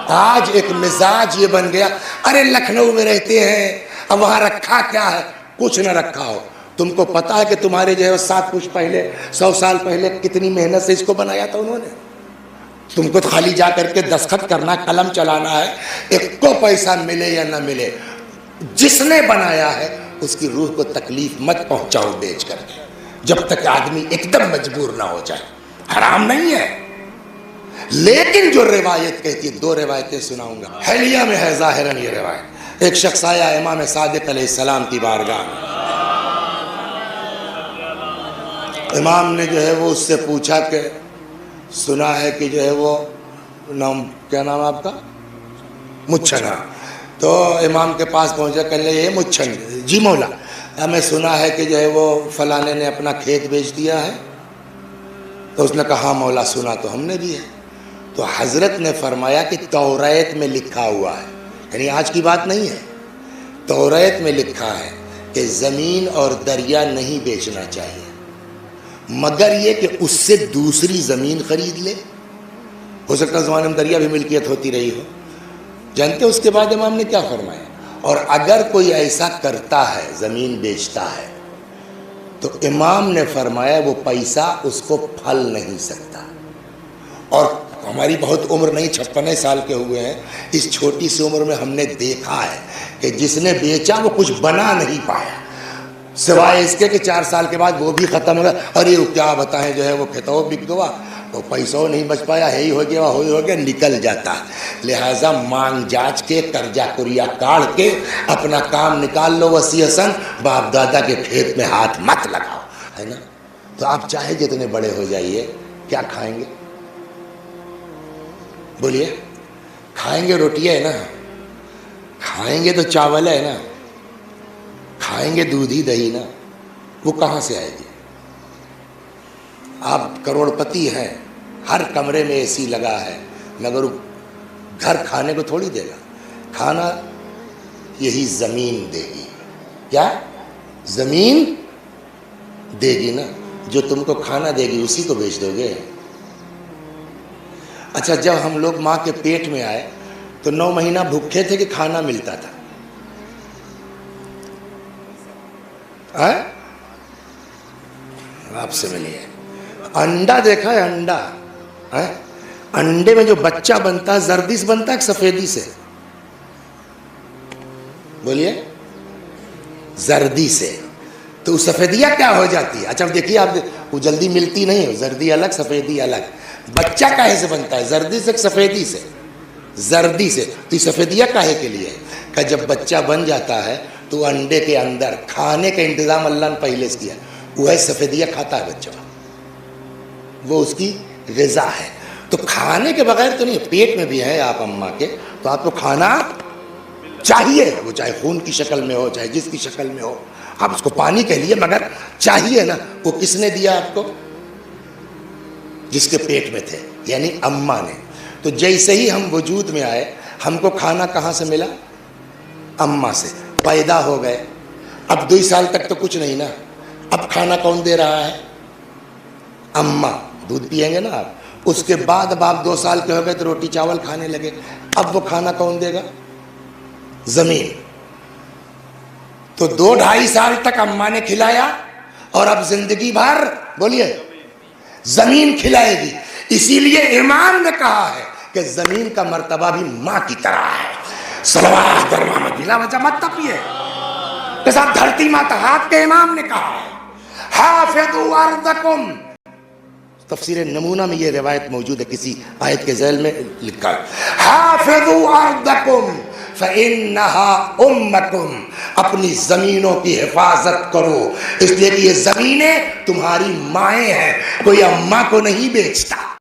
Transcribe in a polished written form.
आज एक मिजाज ये बन गया, अरे लखनऊ में रहते हैं, अब वहां रखा क्या है? कुछ न रखा हो। तुमको पता है कि तुम्हारे जो है 7 पुरुष पहले 100 साल पहले कितनी मेहनत से इसको बनाया था उन्होंने? तुमको तो खाली जा करके दस्तखत करना, कलम चलाना है, एक को पैसा मिले या ना मिले। जिसने बनाया है उसकी रूह को तकलीफ मत पहुंचाओ बेच करके, जब तक आदमी एकदम मजबूर ना हो जाए। हराम नहीं है, लेकिन जो रिवायत कहती है, 2 रिवायतें सुनाऊंगा। हलिया में है जाहिरन ये रिवायत। एक शख्स आया इमाम सादिक अलैहिस्सलाम की बारगाह में। इमाम ने जो है वो उससे पूछा कि सुना है कि जो है वो नाम, क्या नाम है आपका? मुच्छन। तो इमाम के पास पहुंचा, कहने ये मुच्छन, जी मौला, हमें सुना है कि जो है वो फलाने ने अपना खेत बेच दिया है। तो उसने कहा हाँ मौला, सुना तो हमने भी है। तो हजरत ने फरमाया कि तौरात में लिखा हुआ है, यानी आज की बात नहीं है, तौरात में लिखा है कि ज़मीन और दरिया नहीं बेचना चाहिए, मगर ये कि उससे दूसरी ज़मीन खरीद ले। हो सकता है ज़माने में दरिया भी मिल्कियत होती रही हो। जानते हो उसके बाद इमाम ने क्या फरमाया? और अगर कोई ऐसा करता है, ज़मीन बेचता है, तो इमाम ने फरमाया वो पैसा उसको फल नहीं सकता। और हमारी बहुत उम्र नहीं, 56 साल के हुए हैं, इस छोटी सी उम्र में हमने देखा है कि जिसने बेचा वो कुछ बना नहीं पाया, सिवाय इसके कि 4 साल के बाद वो भी ख़त्म हो गया। अरे वो क्या बताएं, जो है वो खेतों बिक गया, तो पैसों नहीं बच पाया, है ही हो गया, निकल जाता। लिहाजा मांग जांच के, कर्जा कुरिया काढ़ के अपना काम निकाल लो। वसीयतन बाप दादा के खेत में हाथ मत लगाओ, है ना? तो आप चाहे जितने बड़े हो जाइए, क्या खाएंगे? बोलिए, खाएंगे रोटियां है ना, खाएंगे तो चावल है ना, खाएंगे दूध ही दही ना, वो कहाँ से आएगी? आप करोड़पति हैं, हर कमरे में एसी लगा है, मगर वो घर खाने को थोड़ी देगा। खाना यही ज़मीन देगी। क्या ज़मीन देगी ना, जो तुमको खाना देगी उसी को बेच दोगे। अच्छा, जब हम लोग माँ के पेट में आए तो 9 महीना भूखे थे कि खाना मिलता था? आपसे मिलिए, अंडा देखा है? अंडा है, अंडे में जो बच्चा बनता है जर्दी से बनता है कि सफेदी से? बोलिए, जर्दी से। तो सफेदिया क्या हो जाती है? अच्छा देखिए आप, वो जल्दी मिलती नहीं है, जर्दी अलग सफेदी अलग। बच्चा काहे से बनता है? जर्दी से, सफेदी से? जर्दी से। तो ये सफेदिया काहे के लिए है? कि जब बच्चा बन जाता है तो अंडे के अंदर खाने का इंतजाम अल्लाह ने पहले से किया, वो है सफेदिया खाता है बच्चा, वो उसकी ग़िज़ा है। तो खाने के बगैर तो नहीं, पेट में भी है आप अम्मा के, तो आपको खाना चाहिए, वो चाहे खून की शक्ल में हो, चाहे जिसकी शक्ल में हो। आप उसको पानी कह लिए, मगर चाहिए ना। वो किसने दिया आपको? जिसके पेट में थे, यानी अम्मा ने। तो जैसे ही हम वजूद में आए, हमको खाना कहाँ से मिला? अम्मा से। पैदा हो गए, अब 2 साल तक तो कुछ नहीं ना, अब खाना कौन दे रहा है? अम्मा। दूध पिएंगे ना आप, उसके बाद अब आप 2 साल के हो गए तो रोटी चावल खाने लगे, अब वो खाना कौन देगा? ज़मीन। तो 2-2.5 साल तक अम्मा ने खिलाया, और अब जिंदगी भर बोलिए ज़मीन खिलाएगी। इसीलिए इमाम ने कहा है कि ज़मीन का मर्तबा भी माँ की तरह है। सलवात बिला वजह मत तपिए के साथ धरती माता हाथ के इमाम ने कहा है, हाफिज़ू अर्दकुम। तफसीर नमूना में ये रिवायत मौजूद है, किसी आयत के ज़ैल में लिखा है, हाफिज़ू अर्दकुम फ़इन्नहा उम्मकुम। अपनी ज़मीनों की हिफाजत करो, इसलिए कि ये ज़मीनें तुम्हारी माएँ हैं, कोई अम्मा को नहीं बेचता।